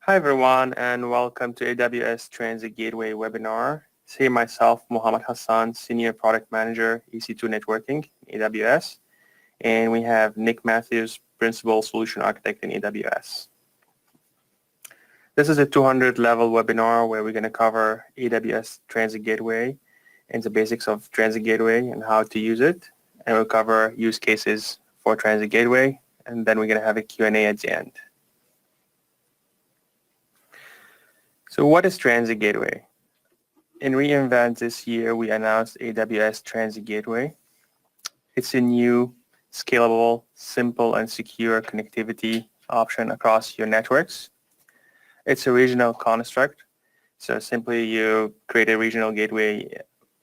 Hi everyone, and welcome to AWS Transit Gateway webinar. It's here myself, Mohammed Hassan, Senior Product Manager, EC2 Networking, AWS, and we have Nick Matthews, Principal Solution Architect in AWS. This is a 200-level webinar where we're going to cover AWS Transit Gateway and the basics of Transit Gateway and how to use it, and we'll cover use cases for Transit Gateway, and then we're going to have a Q&A at the end. So what is Transit Gateway? In reInvent this year, we announced AWS Transit Gateway. It's a new, scalable, simple, and secure connectivity option across your networks. It's a regional construct. So simply you create a regional gateway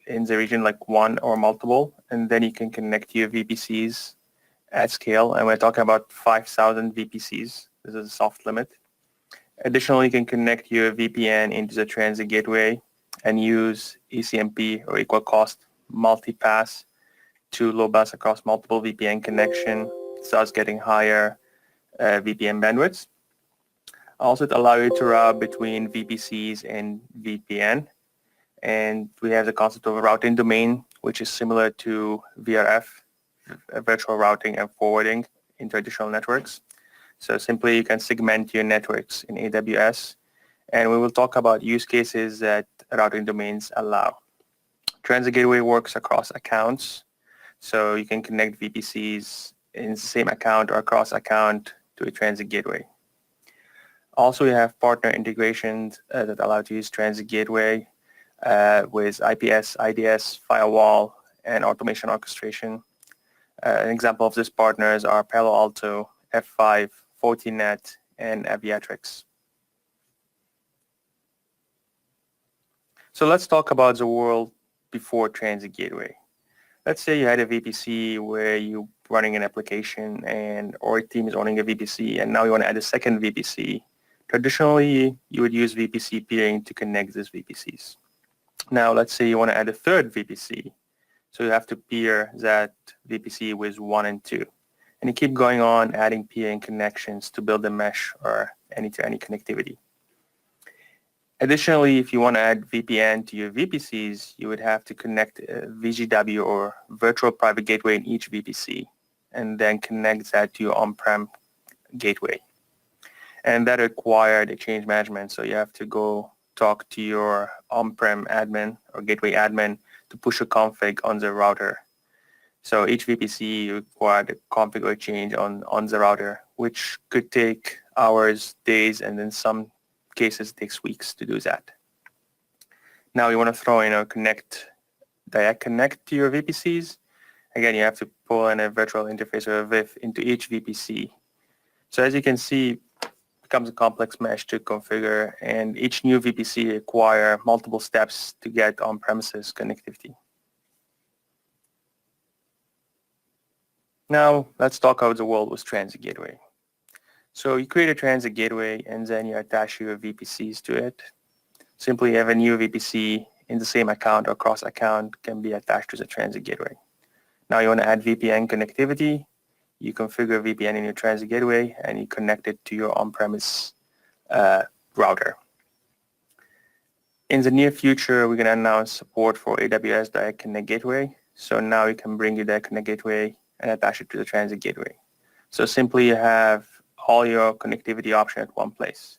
in the region like one or multiple, and then you can connect your VPCs at scale. And we're talking about 5,000 VPCs. This is a soft limit. Additionally, you can connect your VPN into the Transit Gateway and use ECMP or equal cost multipass to load balance across multiple VPN connection, thus getting higher VPN bandwidths. Also, it allows you to route between VPCs and VPN. And we have the concept of a routing domain, which is similar to VRF, virtual routing and forwarding in traditional networks. So simply you can segment your networks in AWS, and we will talk about use cases that routing domains allow. Transit Gateway works across accounts, so you can connect VPCs in the same account or across account to a Transit Gateway. Also, we have partner integrations that allow you to use Transit Gateway with IPS, IDS, firewall, and automation orchestration. An example of these partners are Palo Alto, F5, Fortinet, and Aviatrix. So let's talk about the world before Transit Gateway. Let's say you had a VPC where you're running an application or a team is owning a VPC, and now you want to add a second VPC. Traditionally, you would use VPC peering to connect these VPCs. Now, let's say you want to add a third VPC. So you have to peer that VPC with 1 and 2. And you keep going on adding peering connections to build a mesh or any-to-any connectivity. Additionally, if you want to add VPN to your VPCs, you would have to connect a VGW or virtual private gateway in each VPC, and then connect that to your on-prem gateway. And that required a change management, so you have to go talk to your on-prem admin or gateway admin to push a config on the router. So each VPC required a config or change on the router, which could take hours, days, and in some cases it takes weeks to do that. Now you want to throw in a direct connect to your VPCs. Again, you have to pull in a virtual interface or a VIF into each VPC. So as you can see, it becomes a complex mesh to configure, and each new VPC require multiple steps to get on-premises connectivity. Now, let's talk about the world with Transit Gateway. So you create a Transit Gateway, and then you attach your VPCs to it. Simply have a new VPC in the same account or cross account can be attached to the Transit Gateway. Now you want to add VPN connectivity. You configure VPN in your Transit Gateway, and you connect it to your on-premise router. In the near future, we're going to announce support for AWS Direct Connect Gateway. So now you can bring your Direct Connect Gateway and attach it to the Transit Gateway. So simply you have all your connectivity options at one place.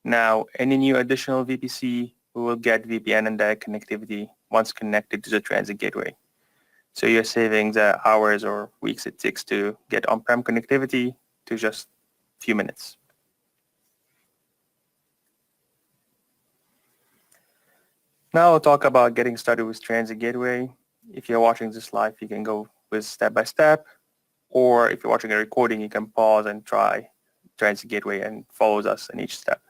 Now, any new additional VPC will get VPN and direct connectivity once connected to the Transit Gateway. So you're saving the hours or weeks it takes to get on-prem connectivity to just a few minutes. Now we'll talk about getting started with Transit Gateway. If you're watching this live, you can go with step-by-step, or if you're watching a recording, you can pause and try Transit Gateway and follow us in each step.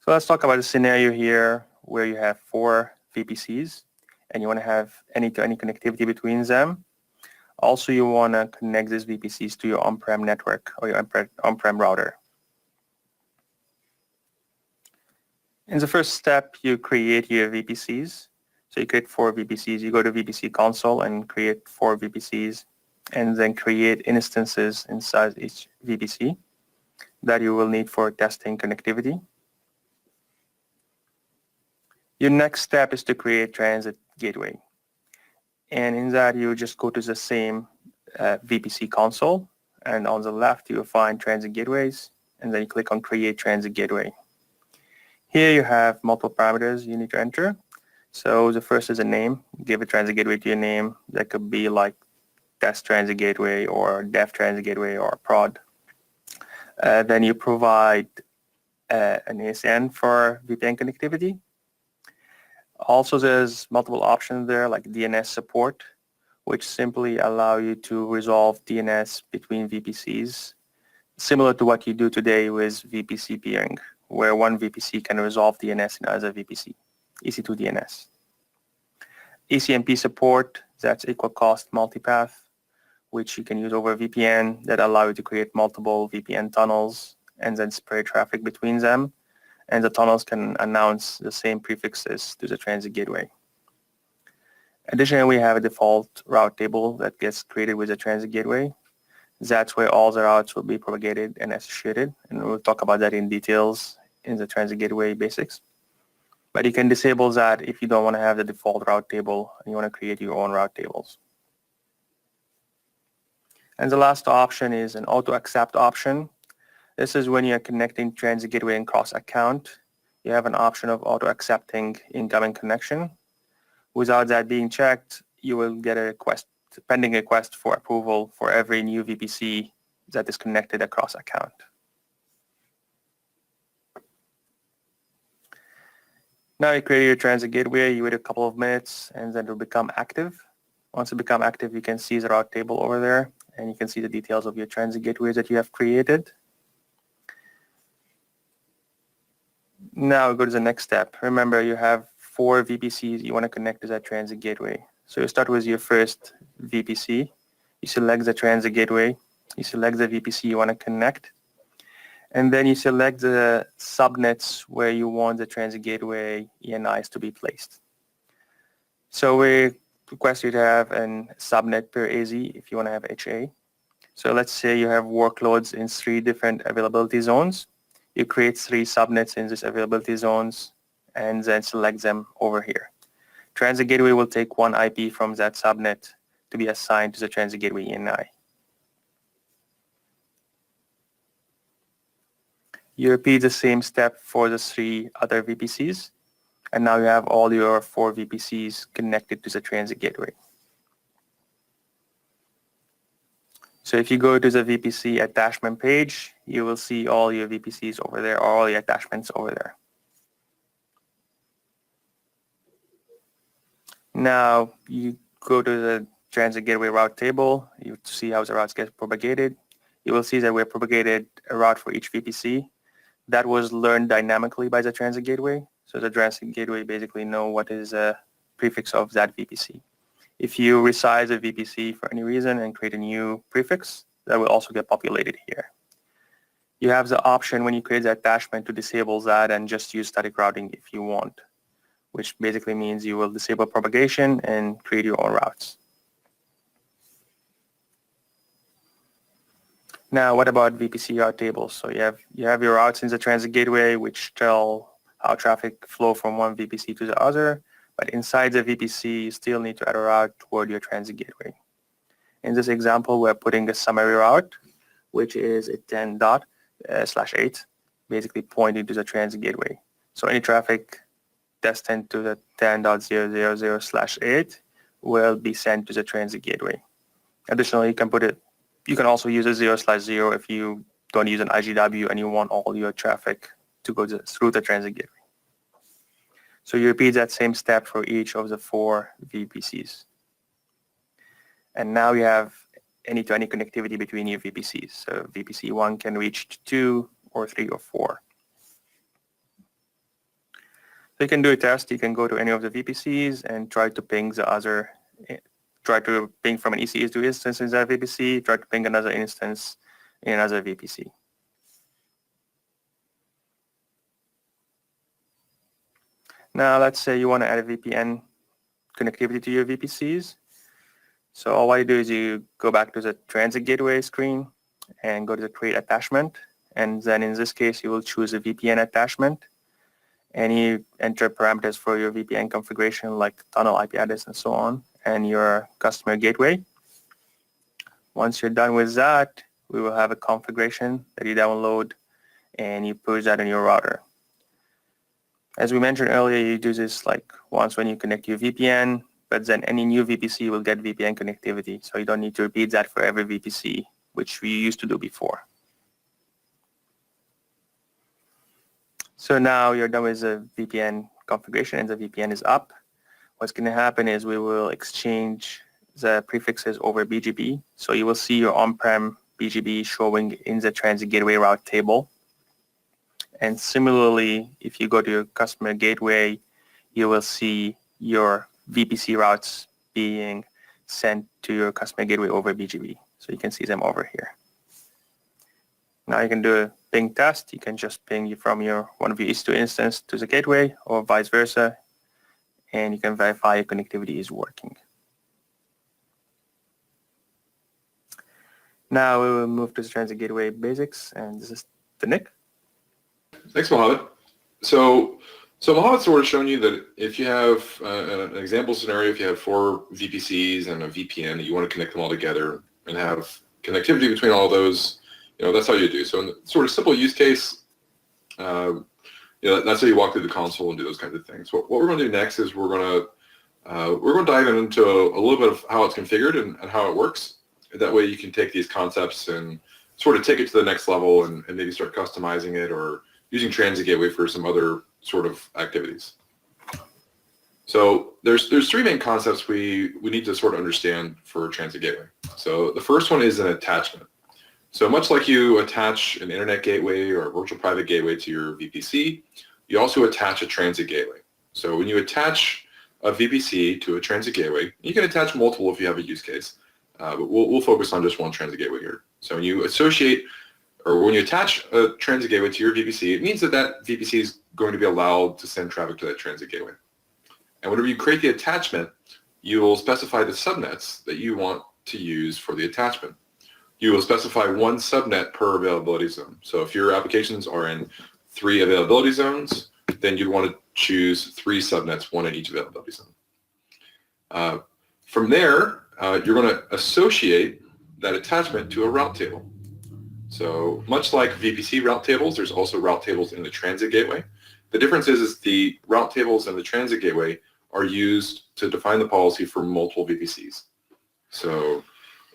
So let's talk about a scenario here where you have 4 VPCs and you want to have any-to-any connectivity between them. Also, you want to connect these VPCs to your on-prem network or your on-prem router. In the first step, you create your VPCs. So you create 4 VPCs. You go to VPC console and create 4 VPCs, and then create instances inside each VPC. that you will need for testing connectivity. Your next step is to create Transit Gateway. And in that, you just go to the same VPC console. And on the left, you'll find Transit Gateways. And then you click on Create Transit Gateway. Here you have multiple parameters you need to enter. So the first is a name. Give a Transit Gateway to your name. That could be like Test Transit Gateway or Dev Transit Gateway or Prod. Then you provide an ASN for VPN connectivity. Also, there's multiple options there like DNS support, which simply allow you to resolve DNS between VPCs, similar to what you do today with VPC peering, where one VPC can resolve DNS in other VPC, EC2 DNS. ECMP support, that's equal cost multipath, which you can use over VPN that allow you to create multiple VPN tunnels and then spread traffic between them. And the tunnels can announce the same prefixes to the transit gateway. Additionally, we have a default route table that gets created with the transit gateway. That's where all the routes will be propagated and associated. And we'll talk about that in details in the transit gateway basics. But you can disable that if you don't want to have the default route table and you want to create your own route tables. And the last option is an auto accept option. This is when you're connecting transit gateway and cross account. You have an option of auto accepting incoming connection. Without that being checked, you will get a request, pending request for approval for every new VPC that is connected across account. Now you create your transit gateway, you wait a couple of minutes, and then it will become active. Once it becomes active, you can see the route table over there, and you can see the details of your transit gateways that you have created. Now go to the next step. Remember, you have 4 VPCs you want to connect to that transit gateway. So you start with your first VPC. You select the transit gateway. You select the VPC you want to connect. And then you select the subnets where you want the transit gateway ENIs to be placed. So we request you to have a subnet per AZ if you want to have HA. So let's say you have workloads in 3 different availability zones. You create 3 subnets in these availability zones and then select them over here. Transit gateway will take 1 IP from that subnet to be assigned to the transit gateway ENI. You repeat the same step for the 3 other VPCs, and now you have all your 4 VPCs connected to the transit gateway. So if you go to the VPC attachment page, you will see all your VPCs over there, or all your attachments over there. Now you go to the transit gateway route table, you see how the routes get propagated. You will see that we propagated a route for each VPC. That was learned dynamically by the transit gateway. So the transit gateway basically know what is a prefix of that VPC. If you resize a VPC for any reason and create a new prefix, that will also get populated here. You have the option when you create the attachment to disable that and just use static routing if you want, which basically means you will disable propagation and create your own routes. Now, what about VPC route tables? So you have your routes in the transit gateway, which tell how traffic flow from one VPC to the other. But inside the VPC, you still need to add a route toward your transit gateway. In this example, we're putting a summary route, which is a 10./8, basically pointing to the transit gateway. So any traffic destined to the 10.000/8 will be sent to the transit gateway. Additionally, you can also use a 0/0 if you don't use an IGW and you want all your traffic to go through the transit gateway. So you repeat that same step for each of the 4 VPCs. And now you have any-to-any connectivity between your VPCs. So VPC 1 can reach 2 or 3 or 4. So you can do a test. You can go to any of the VPCs and try to ping from an EC2 instance in that VPC, try to ping another instance in another VPC. Now let's say you want to add a VPN connectivity to your VPCs. So all you do is you go back to the transit gateway screen and go to the create attachment, And then in this case, you will choose a VPN attachment, and you enter parameters for your VPN configuration like tunnel IP address and so on, and your customer gateway. Once you're done with that, we will have a configuration that you download and you push that on your router. As we mentioned earlier, you do this like once when you connect your VPN, but then any new VPC will get VPN connectivity. So you don't need to repeat that for every VPC, which we used to do before. So now you're done with the VPN configuration and the VPN is up. What's going to happen is we will exchange the prefixes over BGP. So you will see your on-prem BGP showing in the Transit Gateway Route Table. And similarly, if you go to your customer gateway, you will see your VPC routes being sent to your customer gateway over BGP. So you can see them over here. Now you can do a ping test. You can just ping from one of your EC2 instance to the gateway or vice versa. And you can verify your connectivity is working. Now we will move to the Transit Gateway basics, and this is to Nick. Thanks, Mohammed. So Mohammed's sort of shown you that if you have an example scenario, if you have 4 VPCs and a VPN, that you want to connect them all together and have connectivity between all of those, that's how you do. So in the sort of simple use case, that's how you walk through the console and do those kinds of things. What we're going to do next is we're going to dive into a little bit of how it's configured and how it works. That way you can take these concepts and sort of take it to the next level and maybe start customizing it or using Transit Gateway for some other sort of activities. So there's 3 main concepts we need to sort of understand for Transit Gateway. So the first one is an attachment. So much like you attach an internet gateway or a virtual private gateway to your VPC, you also attach a Transit Gateway. So when you attach a VPC to a Transit Gateway, you can attach multiple if you have a use case. But we'll focus on just one Transit Gateway here. So when you attach a Transit Gateway to your VPC, it means that VPC is going to be allowed to send traffic to that Transit Gateway. And whenever you create the attachment, you will specify the subnets that you want to use for the attachment. You will specify 1 subnet per availability zone. So if your applications are in 3 availability zones, then you'd want to choose 3 subnets, 1 in each availability zone. From there, you're going to associate that attachment to a route table. So much like VPC route tables, there's also route tables in the Transit Gateway. The difference is the route tables in the Transit Gateway are used to define the policy for multiple VPCs. So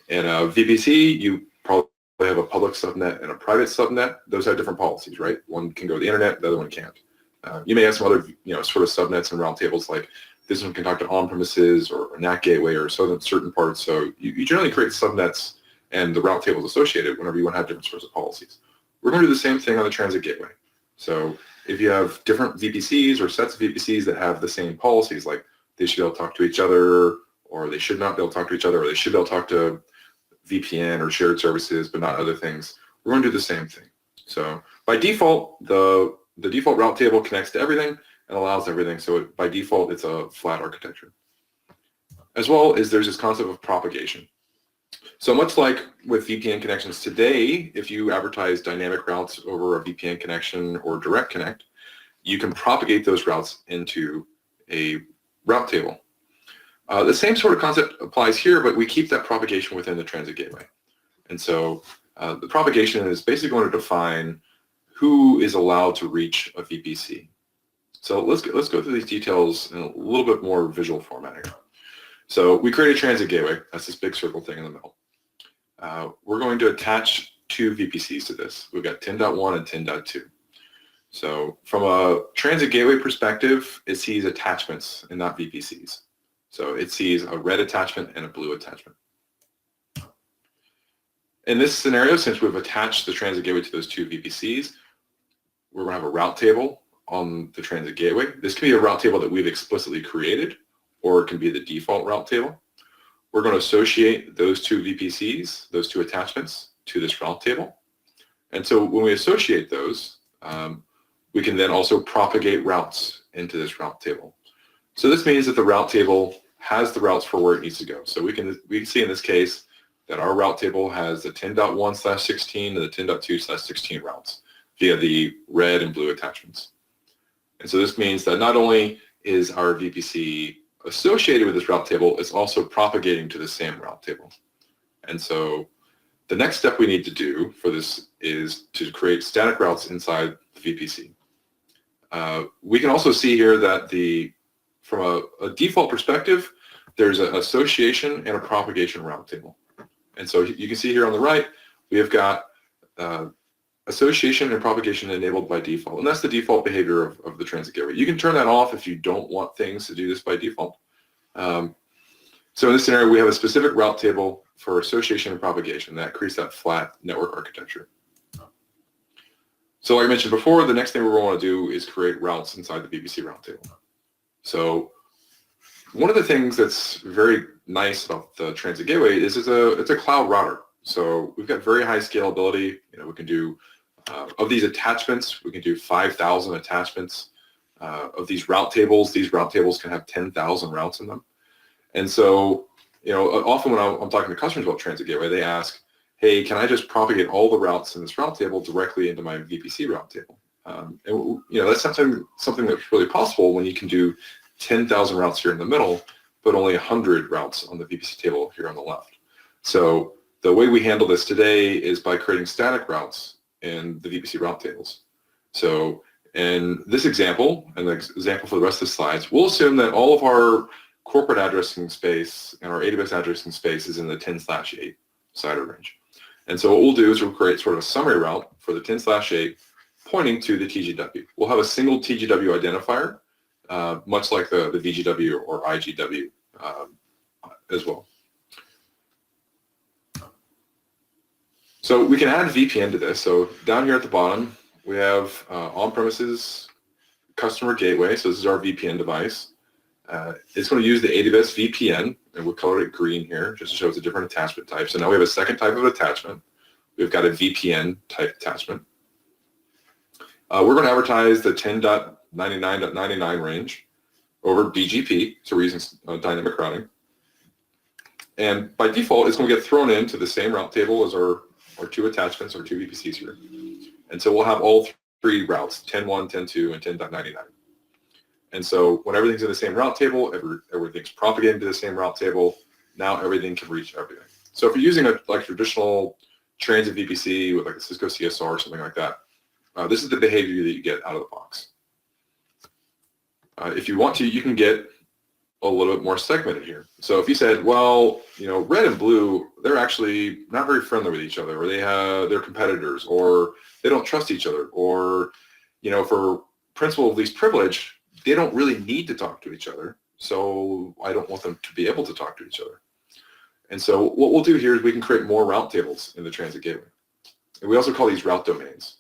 in a VPC, you probably have a public subnet and a private subnet. Those have different policies, right? One can go to the internet, the other one can't. You may have some other, sort of subnets and route tables like this one can talk to on-premises or NAT Gateway or certain parts. So you generally create subnets and the route tables associated whenever you want to have different sorts of policies. We're going to do the same thing on the Transit Gateway. So if you have different VPCs or sets of VPCs that have the same policies, like they should be able to talk to each other, or they should not be able to talk to each other, or they should be able to talk to VPN or shared services, but not other things, we're going to do the same thing. So by default, the default route table connects to everything and allows everything. So by default, it's a flat architecture. As well as there's this concept of propagation. So much like with VPN connections today, if you advertise dynamic routes over a VPN connection or direct connect, you can propagate those routes into a route table. The same sort of concept applies here, but we keep that propagation within the Transit Gateway. And so the propagation is basically going to define who is allowed to reach a VPC. So let's go through these details in a little bit more visual format here. So we create a Transit Gateway. That's this big circle thing in the middle. We're going to attach 2 VPCs to this. We've got 10.1 and 10.2. So from a Transit Gateway perspective, it sees attachments and not VPCs. So it sees a red attachment and a blue attachment. In this scenario, since we've attached the Transit Gateway to those 2 VPCs, we're going to have a route table on the Transit Gateway. This can be a route table that we've explicitly created, or it can be the default route table. We're going to associate those 2 VPCs, those 2 attachments, to this route table. And so when we associate those, we can then also propagate routes into this route table. So this means that the route table has the routes for where it needs to go. So we can see in this case that our route table has the 10.1/16 and the 10.2/16 routes via the red and blue attachments. And so this means that not only is our VPC associated with this route table, it's also propagating to the same route table. And so the next step we need to do for this is to create static routes inside the VPC. We can also see here that from a default perspective, there's an association and a propagation route table. And so you can see here on the right, we have got association and propagation enabled by default. And that's the default behavior of the Transit Gateway. You can turn that off if you don't want things to do this by default. So in this scenario, we have a specific route table for association and propagation that creates that flat network architecture. So like I mentioned before, the next thing we're going to do is create routes inside the VPC route table. So one of the things that's very nice about the Transit Gateway is it's a cloud router. So we've got very high scalability. We can do, of these attachments, we can do 5,000 attachments. Of these route tables can have 10,000 routes in them. And so, often when I'm talking to customers about Transit Gateway, they ask, hey, can I just propagate all the routes in this route table directly into my VPC route table? And that's something that's really possible when you can do 10,000 routes here in the middle, but only 100 routes on the VPC table here on the left. So the way we handle this today is by creating static routes in the VPC route tables. So in this example, and the example for the rest of the slides, we'll assume that all of our corporate addressing space and our AWS addressing space is in the 10/8 CIDR range. And so what we'll do is we'll create sort of a summary route for the 10/8 pointing to the TGW. We'll have a single TGW identifier, much like the VGW or IGW as well. So we can add VPN to this. So down here at the bottom, we have on-premises customer gateway. So this is our VPN device. It's going to use the AWS VPN, and we'll color it green here just to show it's a different attachment type. So now we have a second type of attachment. We've got a VPN type attachment. We're going to advertise the 10.99.99 range over BGP, so we're using dynamic routing. And by default, it's going to get thrown into the same route table as our two attachments, our two VPCs here. And so we'll have all three routes, 10.1, 10.2, and 10.99. And so when everything's in the same route table, everything's propagating to the same route table, now everything can reach everything. So if you're using a traditional transit VPC with like a Cisco CSR or something like that, this is the behavior that you get out of the box. If you want to, you can get a little bit more segmented here. So if you said, well, red and blue, they're actually not very friendly with each other, or they're competitors, or they don't trust each other, or for principle of least privilege, they don't really need to talk to each other, so I don't want them to be able to talk to each other. And so what we'll do here is we can create more route tables in the Transit Gateway. And we also call these route domains.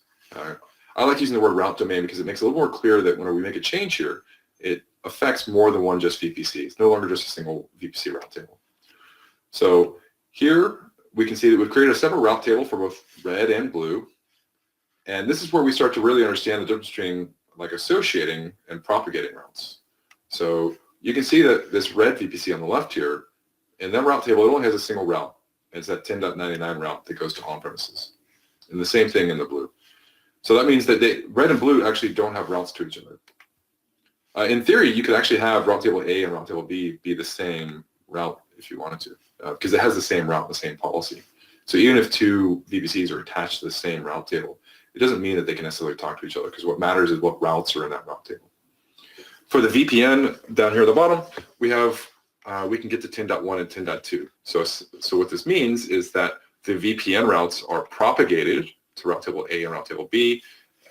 I like using the word route domain because it makes it a little more clear that when we make a change here, it affects more than one just VPC. It's no longer just a single VPC route table. So here we can see that we've created a separate route table for both red and blue. And this is where we start to really understand the difference between like associating and propagating routes. So you can see that this red VPC on the left here, in that route table, it only has a single route. It's that 10.99 route that goes to on-premises. And the same thing in the blue. So that means that red and blue actually don't have routes to each other. In theory, you could actually have route table A and route table B be the same route if you wanted to, because it has the same route, the same policy. So even if two VPCs are attached to the same route table, it doesn't mean that they can necessarily talk to each other, because what matters is what routes are in that route table. For the VPN down here at the bottom, we can get to 10.1 and 10.2. So what this means is that the VPN routes are propagated to route table A and route table B,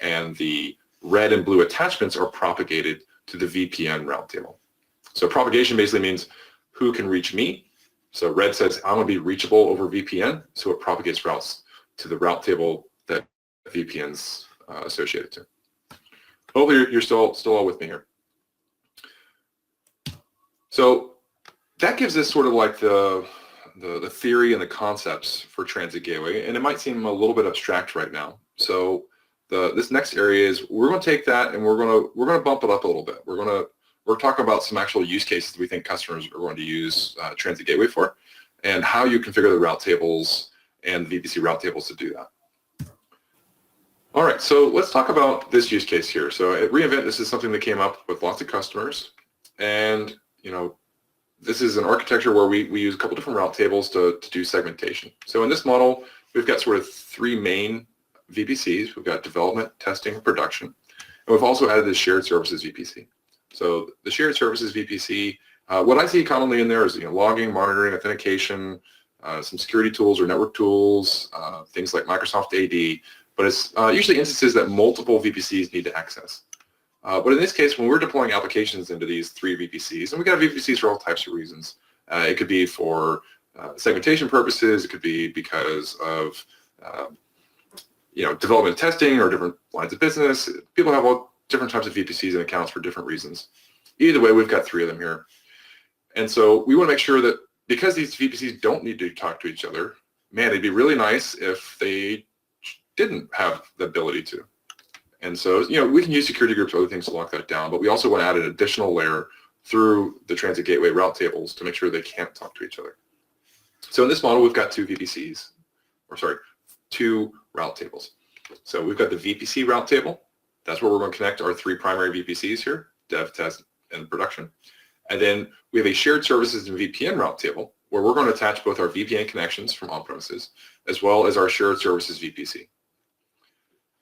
and the red and blue attachments are propagated to the VPN route table. So propagation basically means who can reach me. So red says I'm going to be reachable over VPN, so it propagates routes to the route table that VPN's associated to. Hopefully you're still all with me here. So that gives us sort of like the theory and the concepts for Transit Gateway, and it might seem a little bit abstract right now. So this next area is we're going to take that and we're going to bump it up a little bit. We're talking about some actual use cases we think customers are going to use Transit Gateway for. and how you configure the route tables and VPC route tables to do that. All right, so let's talk about this use case here. So at reInvent, this is something that came up with lots of customers, and this is an architecture where we use a couple different route tables to do segmentation. So in this model, we've got sort of three main VPCs. We've got development, testing, and production. And we've also added this shared services VPC. So the shared services VPC, what I see commonly in there is logging, monitoring, authentication, some security tools or network tools, things like Microsoft AD, but it's usually instances that multiple VPCs need to access. But in this case, when we're deploying applications into these three VPCs, and we've got VPCs for all types of reasons. It could be for segmentation purposes. It could be because of development testing or different lines of business. People have all different types of VPCs and accounts for different reasons. Either way, we've got three of them here. And so we want to make sure that because these VPCs don't need to talk to each other, man, it'd be really nice if they didn't have the ability to. And so, we can use security groups or other things to lock that down, but we also want to add an additional layer through the Transit Gateway route tables to make sure they can't talk to each other. So in this model, we've got two route tables. So we've got the VPC route table. That's where we're going to connect our three primary VPCs here, dev, test, and production. And then we have a shared services and VPN route table where we're going to attach both our VPN connections from on-premises as well as our shared services VPC.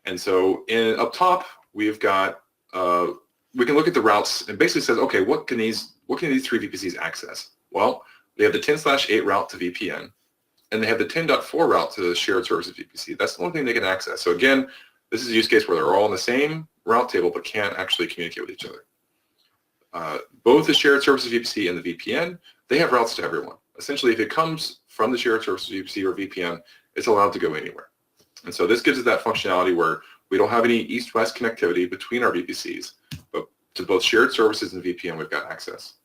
And so up top, we've got, we can look at the routes and basically says, okay, what can these three VPCs access? Well, they have the 10/8 route to VPN, and they have the 10.4 route to the shared services VPC. That's the only thing they can access. So again, this is a use case where they're all on the same route table but can't actually communicate with each other. Both the shared services VPC and the VPN, they have routes to everyone. Essentially, if it comes from the shared services VPC or VPN, it's allowed to go anywhere. And so this gives us that functionality where we don't have any east-west connectivity between our VPCs, but to both shared services and VPN, we've got access.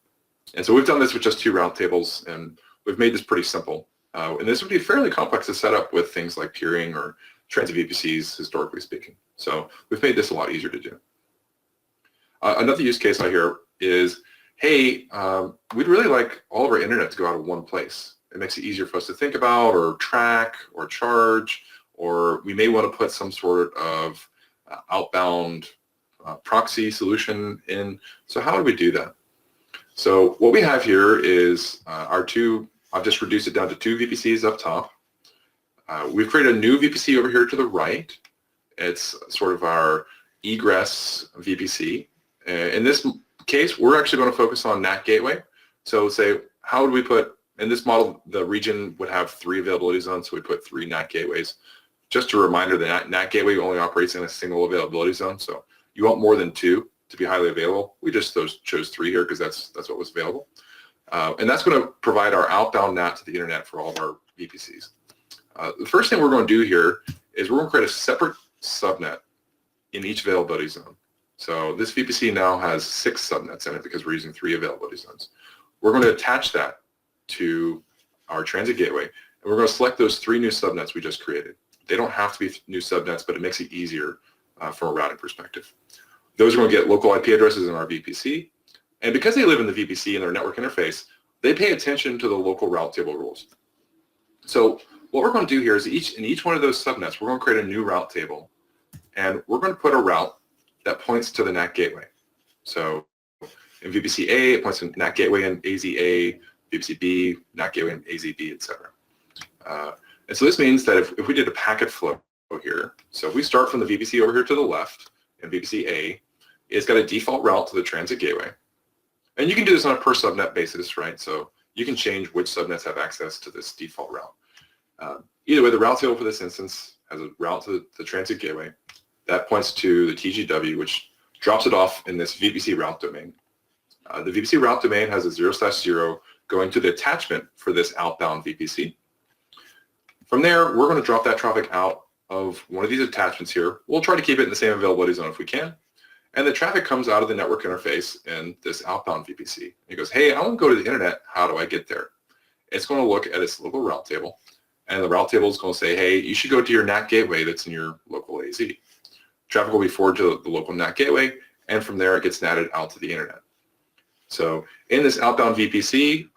And so we've done this with just two route tables, and we've made this pretty simple. And this would be fairly complex to set up with things like peering or transit VPCs, historically speaking. So we've made this a lot easier to do. Another use case I hear is, hey, we'd really like all of our internet to go out of one place. It makes it easier for us to think about or track or charge, or we may want to put some sort of outbound proxy solution in. So how do we do that? So what we have here is I've just reduced it down to two VPCs up top. We've created a new VPC over here to the right. It's sort of our egress VPC. In this case, we're actually going to focus on NAT Gateway. So say, how would we put, in this model, the region would have 3 availability zones, so we put 3 NAT Gateways. Just a reminder, the NAT Gateway only operates in a single availability zone, so you want more than 2 to be highly available. We just chose 3 here because that's what was available. And that's going to provide our outbound NAT to the internet for all of our VPCs. The first thing we're going to do here is we're going to create a separate subnet in each availability zone. So this VPC now has 6 subnets in it because we're using 3 availability zones. We're going to attach that to our Transit Gateway, and we're going to select those 3 new subnets we just created. They don't have to be new subnets, but it makes it easier from a routing perspective. Those are going to get local IP addresses in our VPC, and because they live in the VPC and their network interface, they pay attention to the local route table rules. So what we're going to do here is in each one of those subnets, we're going to create a new route table, and we're going to put a route that points to the NAT Gateway. So in VPC A, it points to NAT Gateway in AZA, VPC B, NAT Gateway in AZB, etc. And so this means that if we did a packet flow here, so if we start from the VPC over here to the left, in VPC A, it's got a default route to the Transit Gateway. And you can do this on a per subnet basis, right? So you can change which subnets have access to this default route. Either way, the route table for this instance has a route to the Transit Gateway that points to the TGW, which drops it off in this VPC route domain. The VPC route domain has a 0/0 going to the attachment for this outbound VPC. From there, we're going to drop that traffic out of one of these attachments here. We'll try to keep it in the same availability zone if we can. And the traffic comes out of the network interface in this outbound VPC. It goes, hey, I want to go to the internet. How do I get there? It's going to look at its local route table. And the route table is going to say, hey, you should go to your NAT Gateway that's in your local AZ. Traffic will be forwarded to the local NAT Gateway, and from there it gets NATed out to the internet. So in this outbound VPC,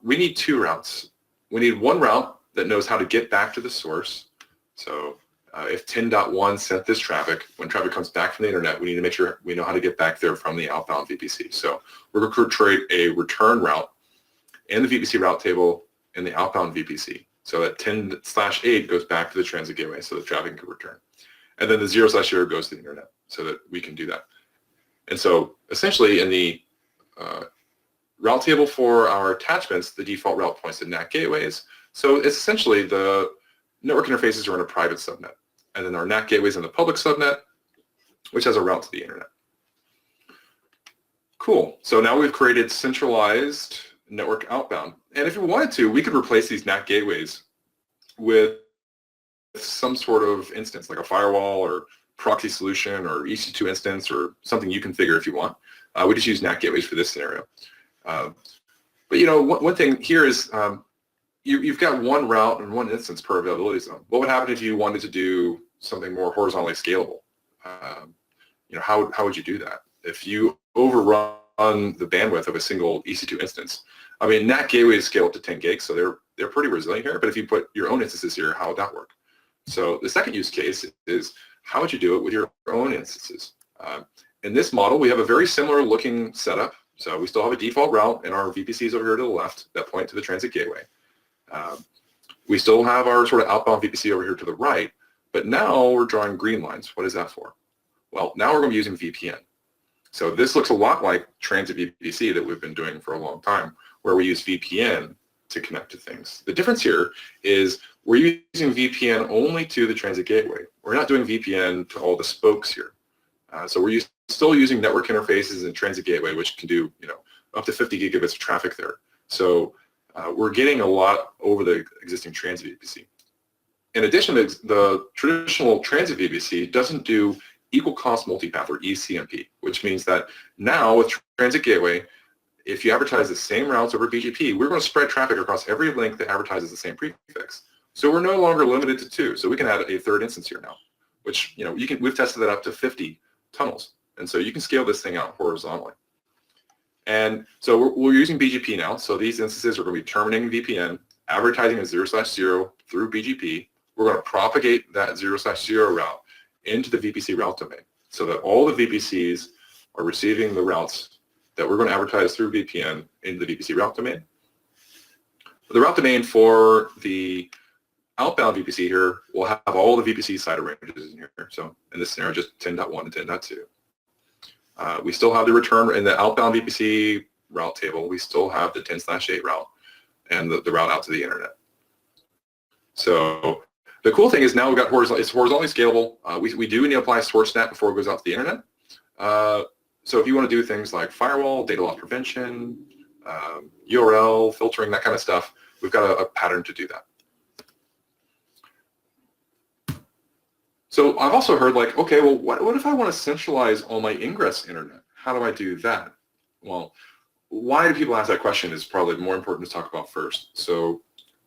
we need 2 routes. we need one route that knows how to get back to the source. So if 10.1 sent this traffic, when traffic comes back from the internet, we need to make sure we know how to get back there from the outbound VPC. So we're going to create a return route in the VPC route table in the outbound VPC. So that 10/8 goes back to the transit gateway so the traffic can return. And then the 0/0 goes to the internet so that we can do that. And so essentially in the route table for our attachments, the default route points to NAT gateways. So it's essentially the network interfaces are in a private subnet. And then our NAT gateways in the public subnet, which has a route to the internet. Cool. So now we've created centralized network outbound. And if we wanted to, we could replace these NAT gateways with some sort of instance, like a firewall or proxy solution or EC2 instance or something you configure if you want. We just use NAT gateways for this scenario. But you know, one thing here is you've got one route and one instance per availability zone. What would happen if you wanted to do something more horizontally scalable? You know, how would you do that? If you overrun the bandwidth of a single EC2 instance, I mean, NAT gateways scale up to 10 gigs, so they're pretty resilient here. But if you put your own instances here, how would that work? So the second use case is how would you do it with your own instances? In this model, we have a very similar looking setup. So we still have a default route and our VPCs over here to the left that point to the transit gateway. We still have our sort of outbound VPC over here to the right, but now we're drawing green lines. What is that for? Well, now we're going to be using VPN. So this looks a lot like transit VPC that we've been doing for a long time, where we use VPN to connect to things. The difference here is we're using VPN only to the transit gateway. We're not doing VPN to all the spokes here. So we're still using network interfaces and transit gateway, which can do, you know, up to 50 gigabits of traffic there. So we're getting a lot over the existing transit VPC. In addition, the traditional transit VPC doesn't do equal cost multipath or ECMP, which means that now with transit gateway, if you advertise the same routes over BGP, we're going to spread traffic across every link that advertises the same prefix. So we're no longer limited to 2. So we can add a third instance here now, which, you know, we've tested that up to 50 tunnels. And so you can scale this thing out horizontally. And so we're using BGP now. So these instances are going to be terminating VPN, advertising a 0/0 through BGP. We're going to propagate that 0/0 route into the VPC route domain so that all the VPCs are receiving the routes that we're going to advertise through VPN into the VPC route domain. The route domain for the outbound VPC here will have all the VPC side ranges in here. So in this scenario, just 10.1 and 10.2. We still have the return in the outbound VPC route table. We still have the 10/8 route and the route out to the internet. So the cool thing is now we've got it's horizontally scalable. We do need to apply source NAT before it goes out to the internet. So if you want to do things like firewall, data loss prevention, URL filtering, that kind of stuff, we've got a pattern to do that. So I've also heard like, okay, well, what if I want to centralize all my ingress internet? How do I do that? Well, why do people ask that question is probably more important to talk about first. So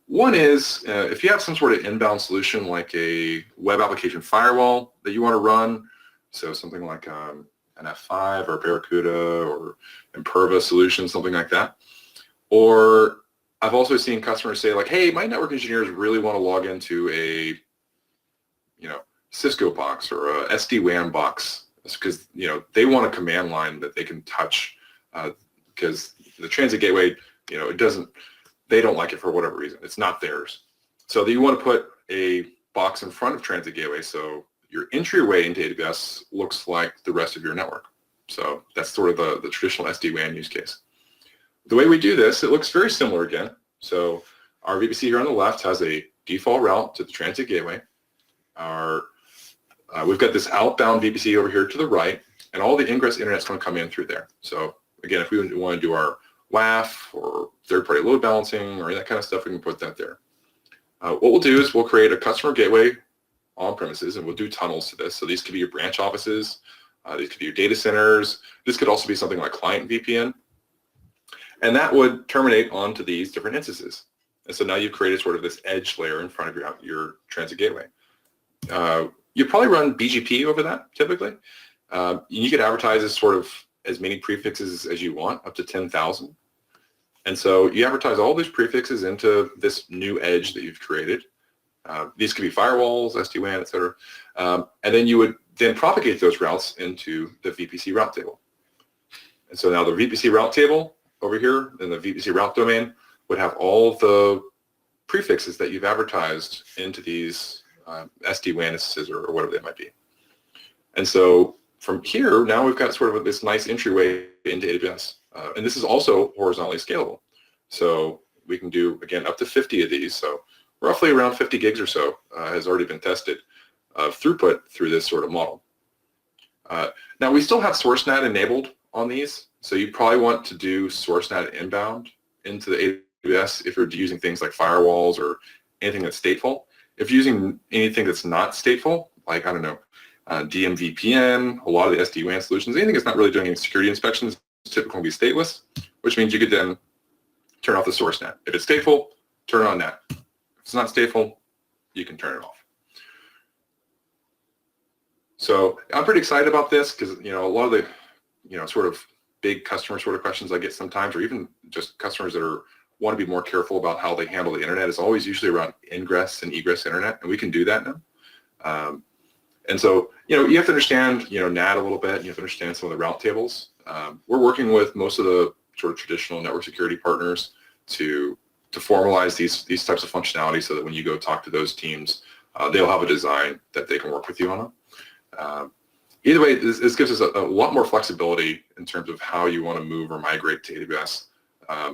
one is if you have some sort of inbound solution like a web application firewall that you want to run, so something like an F5 or Barracuda or Imperva solution, something like that. Or I've also seen customers say like, hey, my network engineers really want to log into a, you know, Cisco box or a SD-WAN box because, you know, they want a command line that they can touch because the transit gateway, you know, they don't like it for whatever reason. It's not theirs. So you want to put a box in front of transit gateway so your entryway into AWS looks like the rest of your network. So that's sort of the traditional SD-WAN use case. The way we do this, it looks very similar again. So our VPC here on the left has a default route to the transit gateway. We've got this outbound VPC over here to the right, and all the ingress internet's going to come in through there. So again, if we want to do our WAF or third-party load balancing or that kind of stuff, we can put that there. What we'll do is we'll create a customer gateway on premises, and we'll do tunnels to this. So these could be your branch offices. These could be your data centers. This could also be something like client VPN. And that would terminate onto these different instances. And so now you've created sort of this edge layer in front of your transit gateway. You probably run BGP over that typically. You could advertise as sort of as many prefixes as you want, up to 10,000. And so you advertise all these prefixes into this new edge that you've created. These could be firewalls, SD-WAN, et cetera. And then you would then propagate those routes into the VPC route table. And so now the VPC route table over here in the VPC route domain would have all the prefixes that you've advertised into these SD-WANs or whatever they might be. And so from here, now we've got sort of this nice entryway into AWS. And this is also horizontally scalable. So we can do, again, up to 50 of these. So roughly around 50 gigs or so has already been tested of throughput through this sort of model. Now, we still have SourceNet enabled on these. So you probably want to do SourceNet inbound into the AWS if you're using things like firewalls or anything that's stateful. If you're using anything that's not stateful, like, I don't know, DMVPN, a lot of the SD-WAN solutions, anything that's not really doing any security inspections is typically be stateless, which means you could then turn off the SourceNet. If it's stateful, turn on NAT. If it's not stateful, you can turn it off. So I'm pretty excited about this because, a lot of the, sort of big customer sort of questions I get sometimes, or even just customers that want to be more careful about how they handle the internet, is always usually around ingress and egress internet, and we can do that now. And so, you have to understand, NAT a little bit, and you have to understand some of the route tables. We're working with most of the sort of traditional network security partners to formalize these types of functionality so that when you go talk to those teams, they'll have a design that they can work with you on. Either way, this gives us a lot more flexibility in terms of how you want to move or migrate to AWS,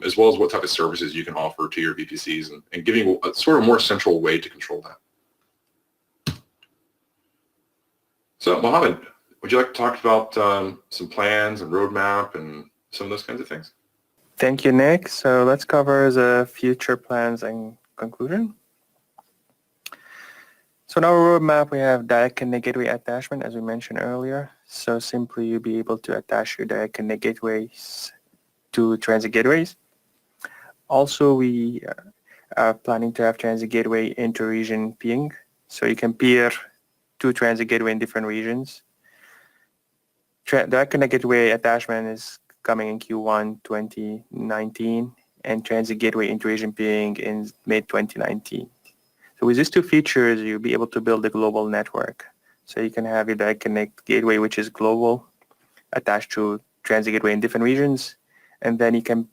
as well as what type of services you can offer to your VPCs and giving you a sort of more central way to control that. So, Mohammed, would you like to talk about some plans and roadmap and some of those kinds of things? Thank you, Nick. So let's cover the future plans and conclusion. So in our roadmap, we have Direct Connect Gateway attachment, as we mentioned earlier. So simply, you'll be able to attach your Direct Connect gateways to transit gateways. Also, we are planning to have transit gateway inter-region peering. So you can peer to transit gateway in different regions. Direct Connect Gateway attachment is coming in Q1 2019, and transit gateway inter-region peering in mid-2019. So with these two features, you'll be able to build a global network. So you can have your Direct Connect Gateway, which is global, attached to transit gateway in different regions, and then you can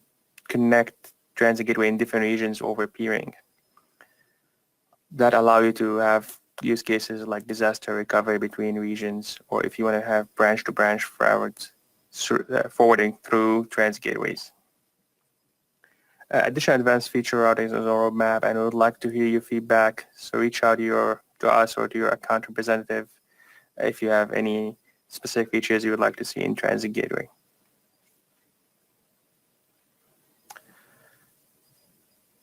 connect transit gateway in different regions over peering. That allow you to have use cases like disaster recovery between regions, or if you want to have branch-to-branch forwarding through transit gateways. Additional advanced feature routing is on our roadmap, and we would like to hear your feedback. So reach out to us or to your account representative if you have any specific features you would like to see in Transit Gateway.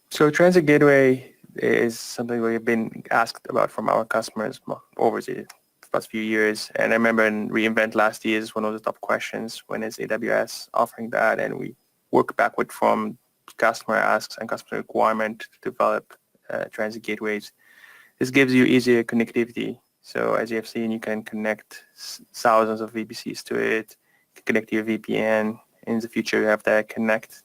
So Transit Gateway is something we've been asked about from our customers over the past few years. And I remember in reInvent last year is one of the top questions, when is AWS offering that? And we work backward from customer asks and customer requirement to develop transit gateways. This gives you easier connectivity. So as you have seen, you can connect thousands of VPCs to it, connect your VPN. In the future, you have that connect.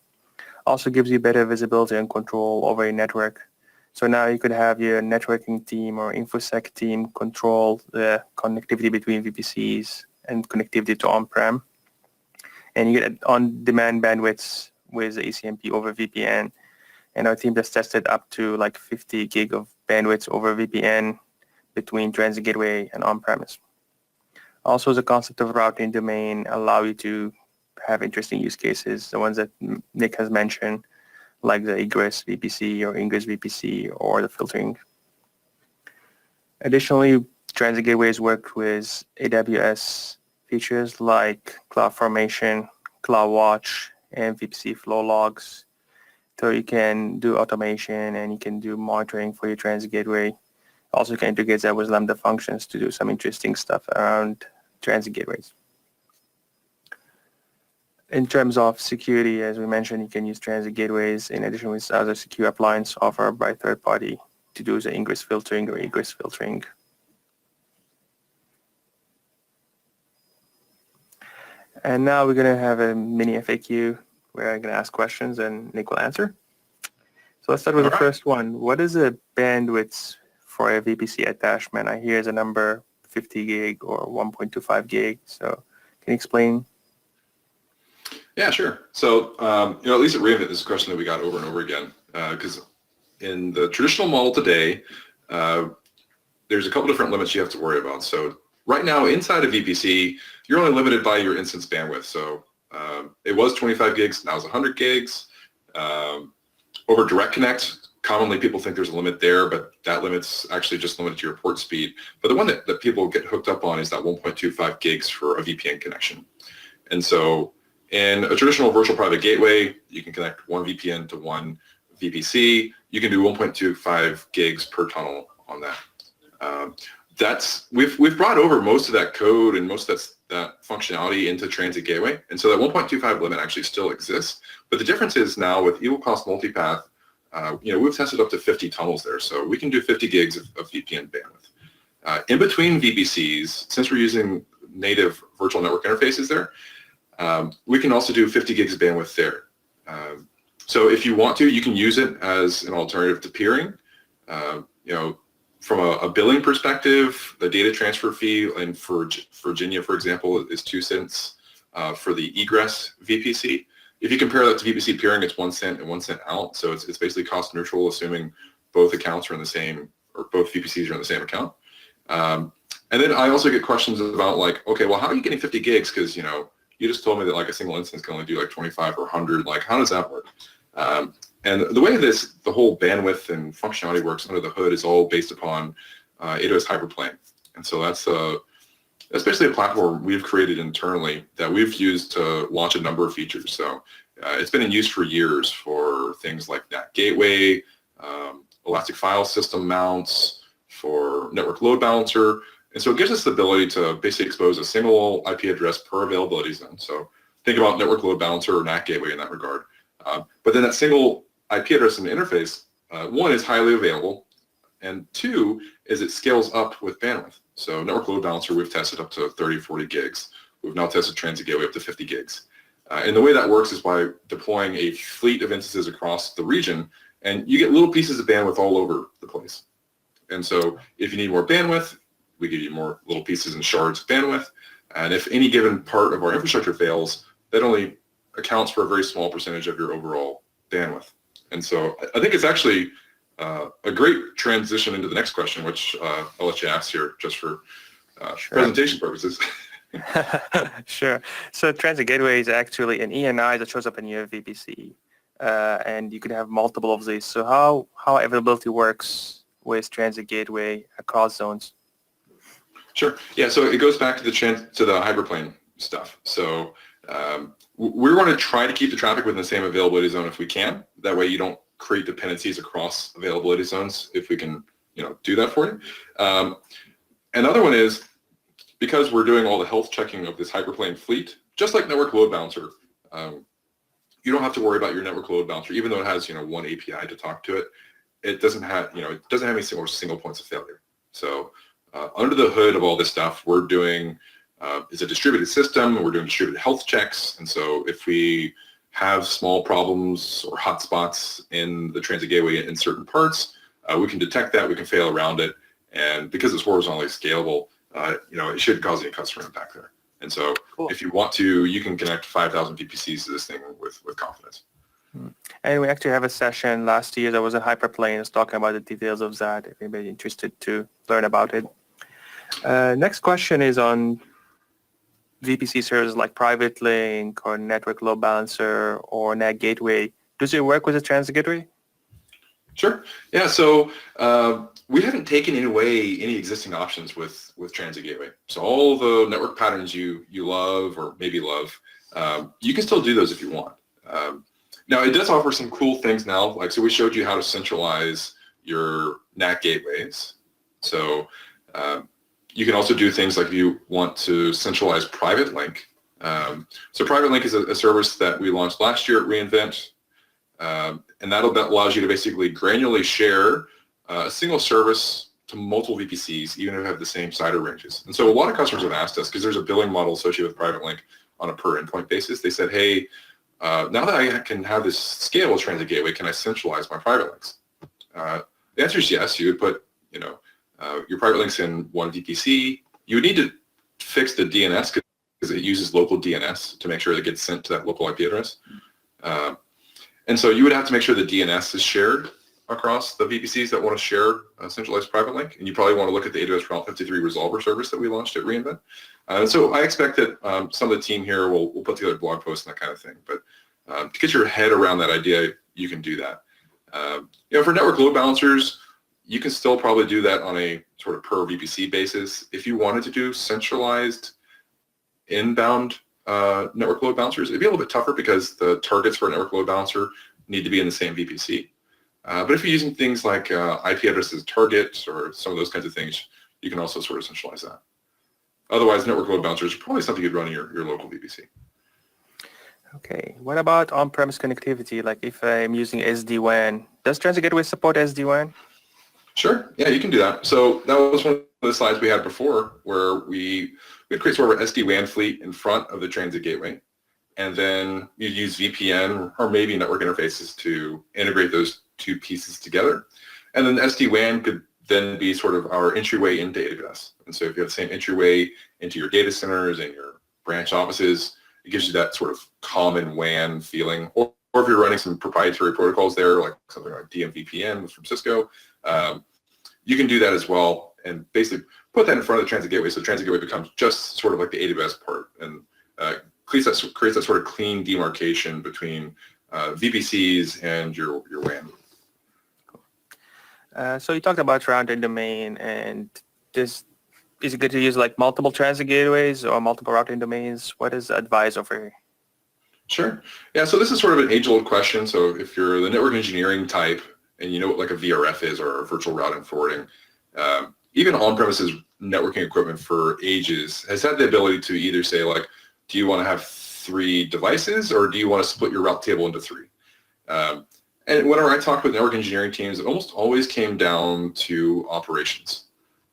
Also gives you better visibility and control over your network. So now you could have your networking team or InfoSec team control the connectivity between VPCs and connectivity to on-prem. And you get on-demand bandwidths with the ECMP over VPN. And our team has tested up to like 50 gig of bandwidth over VPN between transit gateway and on-premise. Also, the concept of routing domain allow you to have interesting use cases, the ones that Nick has mentioned, like the egress VPC or ingress VPC or the filtering. Additionally, transit gateways work with AWS features like CloudFormation, CloudWatch, and VPC flow logs. So you can do automation and you can do monitoring for your transit gateway. Also, you can integrate that with Lambda functions to do some interesting stuff around transit gateways. In terms of security, as we mentioned, you can use transit gateways in addition with other secure appliances offered by third party to do the ingress filtering or egress filtering. And now we're going to have a mini FAQ. where I'm going to ask questions and Nick will answer. So let's start with All the right. first one. What is the bandwidth for a VPC attachment? I hear the number 50 gig or 1.25 gig. So can you explain? Yeah, sure. So, at least at reInvent, this is a question that we got over and over again, because in the traditional model today, there's a couple different limits you have to worry about. So right now, inside of VPC, you're only limited by your instance bandwidth. So it was 25 gigs, now it's 100 gigs. Over Direct Connect, commonly people think there's a limit there, but that limit's actually just limited to your port speed. But the one that people get hooked up on is that 1.25 gigs for a VPN connection. And so in a traditional virtual private gateway, you can connect one VPN to one VPC. You can do 1.25 gigs per tunnel on that. We've brought over most of that code and most of that functionality into Transit Gateway, and so that 1.25 limit actually still exists. But the difference is now with equal cost multipath, we've tested up to 50 tunnels there, so we can do 50 gigs of VPN bandwidth. In between VPCs, since we're using native virtual network interfaces there, we can also do 50 gigs of bandwidth there. So if you want to, you can use it as an alternative to peering. From a billing perspective, the data transfer fee and for Virginia, for example, is 2 cents for the egress VPC. If you compare that to VPC peering, it's 1 cent and 1 cent out. So it's basically cost neutral, assuming both accounts are in the same, or both VPCs are in the same account. And then I also get questions about like, okay, well, how are you getting 50 gigs? Because, you just told me that like a single instance can only do like 25 or 100. Like, how does that work? And the way the whole bandwidth and functionality works under the hood is all based upon AWS Hyperplane. And so that's basically a platform we've created internally that we've used to launch a number of features. So it's been in use for years for things like NAT Gateway, elastic file system mounts, for network load balancer. And so it gives us the ability to basically expose a single IP address per availability zone. So think about network load balancer or NAT Gateway in that regard. But then that single IP address in the interface, one, is highly available, and two, is it scales up with bandwidth. So network load balancer, we've tested up to 30, 40 gigs. We've now tested Transit Gateway up to 50 gigs. And the way that works is by deploying a fleet of instances across the region, and you get little pieces of bandwidth all over the place. And so if you need more bandwidth, we give you more little pieces and shards of bandwidth. And if any given part of our infrastructure fails, that only accounts for a very small percentage of your overall bandwidth. And so I think it's actually a great transition into the next question, which I'll let you ask here just for presentation purposes. Sure. So Transit Gateway is actually an ENI that shows up in your VPC, and you can have multiple of these. So how availability works with Transit Gateway across zones? Sure. Yeah. So it goes back to the Hyperplane stuff. So we want to try to keep the traffic within the same availability zone if we can. That way you don't create dependencies across availability zones if we can, do that for you. Another one is because we're doing all the health checking of this Hyperplane fleet, just like network load balancer, you don't have to worry about your network load balancer, even though it has, one API to talk to it. It doesn't have, it doesn't have any single points of failure. So under the hood of all this stuff, we're doing is a distributed system. We're doing distributed health checks. And so if we have small problems or hotspots in the Transit Gateway in certain parts, we can detect that, we can fail around it. And because it's horizontally scalable, it shouldn't cause any customer impact there. And so if you want to, you can connect 5,000 VPCs to this thing with confidence. And we actually have a session last year that was a Hyperplane. It's talking about the details of that if anybody's interested to learn about it. Next question is on VPC services like Private Link or Network Load Balancer or NAT Gateway. Does it work with the Transit Gateway? Sure. Yeah. So we haven't taken away any existing options with Transit Gateway. So all the network patterns you love or maybe love, you can still do those if you want. Now it does offer some cool things now. Like, so we showed you how to centralize your NAT gateways. So you can also do things like if you want to centralize Private Link. So Private Link is a service that we launched last year at reInvent, and that allows you to basically granularly share a single service to multiple VPCs, even if they have the same CIDR ranges. And so a lot of customers have asked us, because there's a billing model associated with Private Link on a per endpoint basis. They said, hey, now that I can have this scalable transit gateway, can I centralize my private links? The answer is yes. You would put, your private links in one VPC. You would need to fix the DNS because it uses local DNS to make sure it gets sent to that local IP address. And so you would have to make sure the DNS is shared across the VPCs that want to share a centralized private link. And you probably want to look at the AWS Route 53 Resolver service that we launched at reInvent. So I expect that some of the team here will put together blog posts and that kind of thing. But to get your head around that idea, you can do that. For network load balancers, you can still probably do that on a sort of per VPC basis. If you wanted to do centralized inbound network load balancers, it'd be a little bit tougher because the targets for a network load balancer need to be in the same VPC. But if you're using things like IP addresses target or some of those kinds of things, you can also sort of centralize that. Otherwise, network load balancers are probably something you'd run in your local VPC. Okay. What about on-premise connectivity? Like if I'm using SD-WAN, does Transit Gateway support SD-WAN? Sure. Yeah, you can do that. So that was one of the slides we had before where we'd create sort of an SD-WAN fleet in front of the Transit Gateway. And then you use VPN or maybe network interfaces to integrate those two pieces together. And then SD-WAN could then be sort of our entryway into AWS. And so if you have the same entryway into your data centers and your branch offices, it gives you that sort of common WAN feeling. Or if you're running some proprietary protocols there, like something like DMVPN from Cisco, you can do that as well and basically put that in front of the Transit Gateway so Transit Gateway becomes just sort of like the AWS part and creates that sort of clean demarcation between VPCs and your WAN. So you talked about routing domain, and is it good to use like multiple transit gateways or multiple routing domains? What is the advice over here? Sure. Yeah, so this is sort of an age-old question. So if you're the network engineering type and you know what like a VRF is or virtual routing forwarding, even on-premises networking equipment for ages has had the ability to either say like, do you want to have 3 devices or do you want to split your route table into 3? And whenever I talked with network engineering teams, it almost always came down to operations.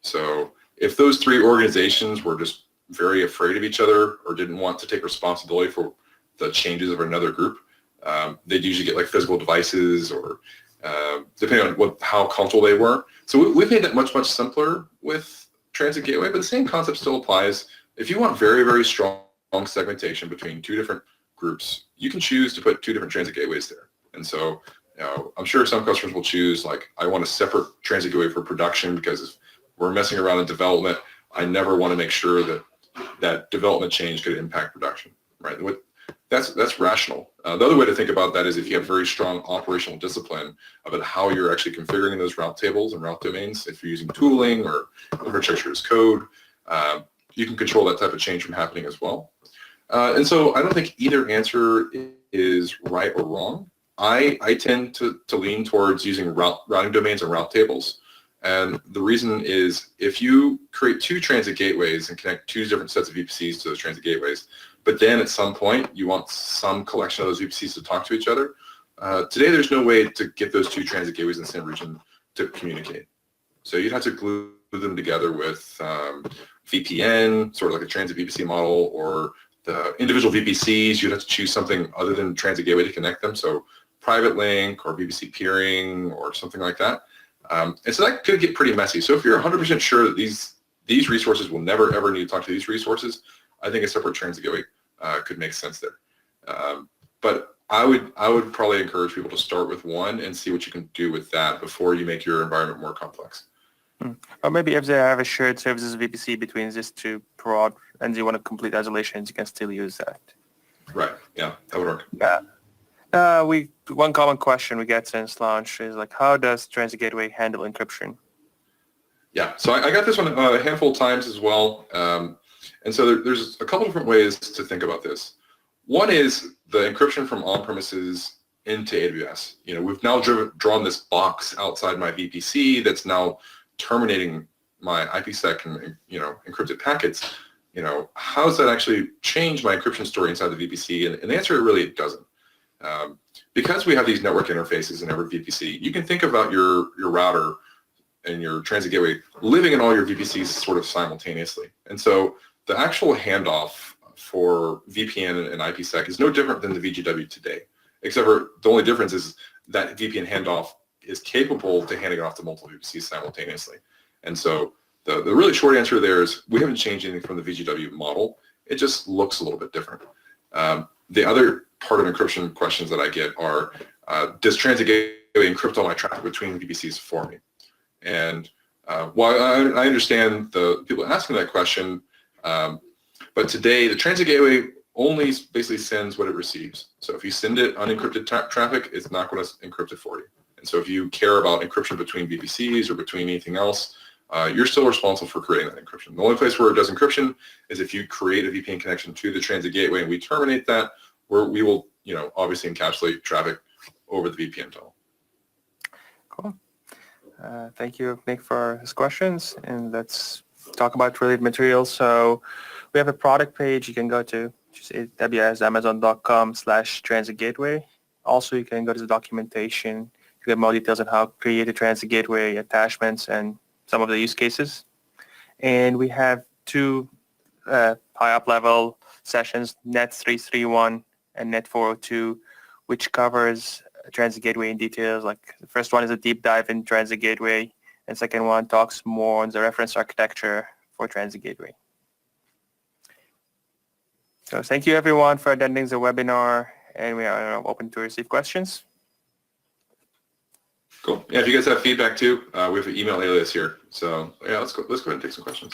So if those 3 organizations were just very afraid of each other or didn't want to take responsibility for the changes of another group, they'd usually get like physical devices or depending on how comfortable they were. So we've made that much, much simpler with Transit Gateway, but the same concept still applies. If you want very, very strong segmentation between 2 different groups, you can choose to put 2 different transit gateways there. And so I'm sure some customers will choose like, I want a separate transit gateway for production because if we're messing around in development, I never want to make sure that that development change could impact production, right? That's rational. The other way to think about that is if you have very strong operational discipline about how you're actually configuring those route tables and route domains, if you're using tooling or infrastructure as code, you can control that type of change from happening as well. And so I don't think either answer is right or wrong. I tend to lean towards using routing domains and route tables. And the reason is if you create 2 transit gateways and connect 2 different sets of VPCs to those transit gateways, but then at some point you want some collection of those VPCs to talk to each other, today there's no way to get those 2 transit gateways in the same region to communicate. So you'd have to glue them together with VPN, sort of like a transit VPC model, or the individual VPCs, you'd have to choose something other than transit gateway to connect them. So private link or VPC peering or something like that. And so that could get pretty messy. So if you're 100% sure that these resources will never ever need to talk to these resources, I think a separate transit gateway could make sense there. But I would probably encourage people to start with one and see what you can do with that before you make your environment more complex. Or maybe if they have a shared services VPC between these 2 prod and you want to complete isolations, you can still use that. Right. Yeah, that would work. Yeah. One common question we get since launch is like, how does Transit Gateway handle encryption? Yeah, so I got this one a handful of times as well. And so there's a couple different ways to think about this. One is the encryption from on-premises into AWS. We've now drawn this box outside my VPC that's now terminating my IPsec and encrypted packets. How does that actually change my encryption story inside the VPC? And the answer really it doesn't. Because we have these network interfaces in every VPC, you can think about your router and your transit gateway living in all your VPCs sort of simultaneously. And so the actual handoff for VPN and IPsec is no different than the VGW today, except for the only difference is that VPN handoff is capable to handing off to multiple VPCs simultaneously. And so the really short answer there is we haven't changed anything from the VGW model. It just looks a little bit different. The other part of encryption questions that I get are, does Transit Gateway encrypt all my traffic between VPCs for me? And while I understand the people asking that question, but today the Transit Gateway only basically sends what it receives. So if you send it unencrypted traffic, it's not going to encrypt it for you. And so if you care about encryption between VPCs or between anything else, you're still responsible for creating that encryption. The only place where it does encryption is if you create a VPN connection to the Transit Gateway and we terminate that, where we will, obviously encapsulate traffic over the VPN tunnel. Cool. Thank you, Nick, for his questions. And let's talk about related materials. So we have a product page you can go to, which is AWSamazon.com/Transit Gateway. Also, you can go to the documentation to get more details on how to create a Transit Gateway, attachments, and some of the use cases. And we have two high-up level sessions, NAT 331 and NAT 402, which covers Transit Gateway in details. Like the first one is a deep dive in Transit Gateway, and second one talks more on the reference architecture for Transit Gateway. So thank you everyone for attending the webinar, and we are open to receive questions. Cool. Yeah, if you guys have feedback too, we have an email alias here. So yeah, let's go ahead and take some questions.